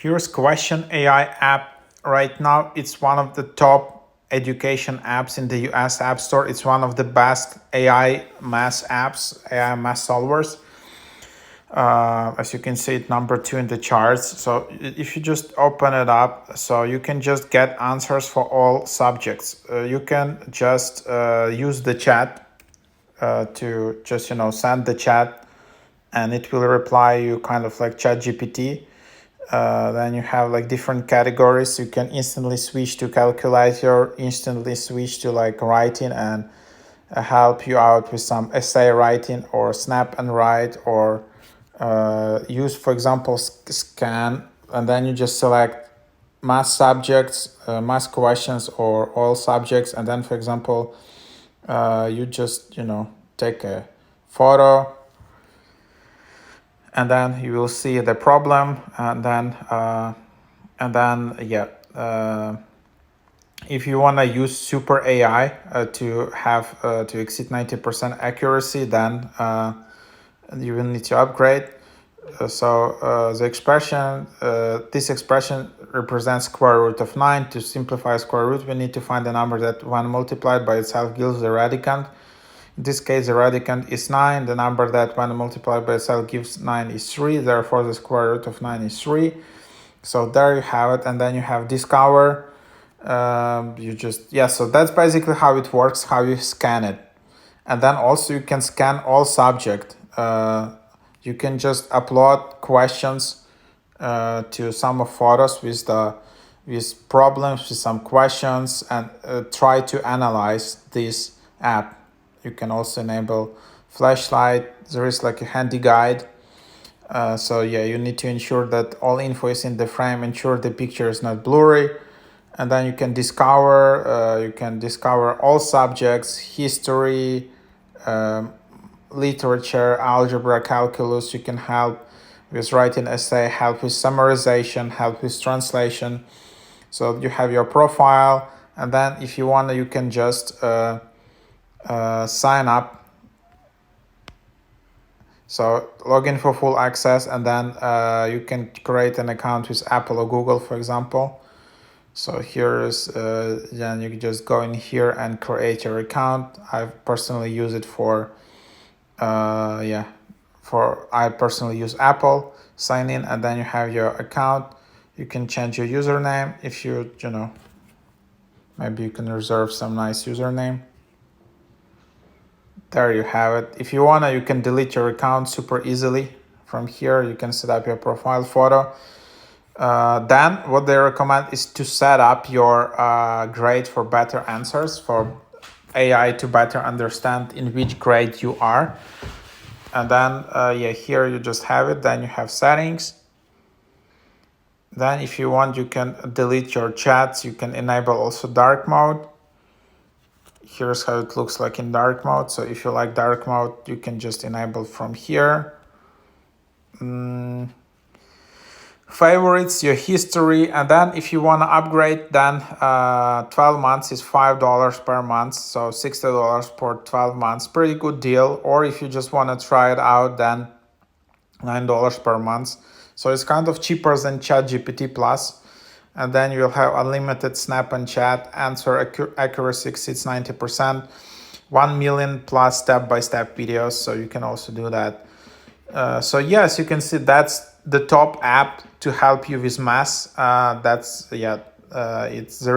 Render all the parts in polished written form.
Here's Question.AI app. Right now, it's one of the top education apps in the US App Store. It's one of the best AI math apps, AI math solvers. As you can see, it's number 2 in the charts. So if you just open it up, so you can just get answers for all subjects. You can just use the chat to just send the chat, and it will reply you kind of like ChatGPT. Then you have like different categories. You can instantly switch to calculator, instantly switch to like writing, and help you out with some essay writing or snap and write, or use, for example, scan, and then you just select math subjects, math questions, or all subjects, and then, for example, you just take a photo, and then you will see the problem, and then if you want to use super AI to have to exceed 90% accuracy, then you will need to upgrade. The expression, this expression represents square root of 9. To simplify square root, we need to find a number that when multiplied by itself gives the radicand. In this case, the radicand is 9. The number that when multiplied by itself gives 9 is 3. Therefore, the square root of 9 is 3. So there you have it. And then you have discover. So that's basically how it works, how you scan it. And then also you can scan all subject. You can just upload questions to some of photos with problems, with some questions, and try to analyze this app. You can also enable flashlight. There is like a handy guide. You need to ensure that all info is in the frame, ensure the picture is not blurry. And then you can discover all subjects, history, literature, algebra, calculus. You can help with writing essay, help with summarization, help with translation. So you have your profile, and then if you want, you can just sign up. So log in for full access, and then you can create an account with Apple or Google, for example. So here's then you can just go in here and create your account. I personally use it for I personally use Apple. Sign in, and then you have your account. You can change your username if maybe you can reserve some nice username. There you have it. If you wanna, you can delete your account super easily. From here, you can set up your profile photo. Then what they recommend is to set up your grade for better answers, for AI to better understand in which grade you are. And then here you just have it. Then you have settings. Then if you want, you can delete your chats. You can enable also dark mode. Here's how it looks like in dark mode. So if you like dark mode, you can just enable from here. Favorites, your history, and then if you want to upgrade, then 12 months is $5 per month, so $60 per 12 months. Pretty good deal. Or if you just want to try it out, then $9 per month. So it's kind of cheaper than ChatGPT Plus. And then you'll have unlimited snap and chat, answer accuracy exceeds 90%, 1 million plus step-by-step videos, so you can also do that. Yes, you can see that's the top app to help you with math. There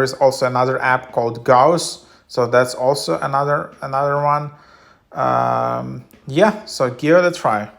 is also another app called Gauss, so that's also another one. So give it a try.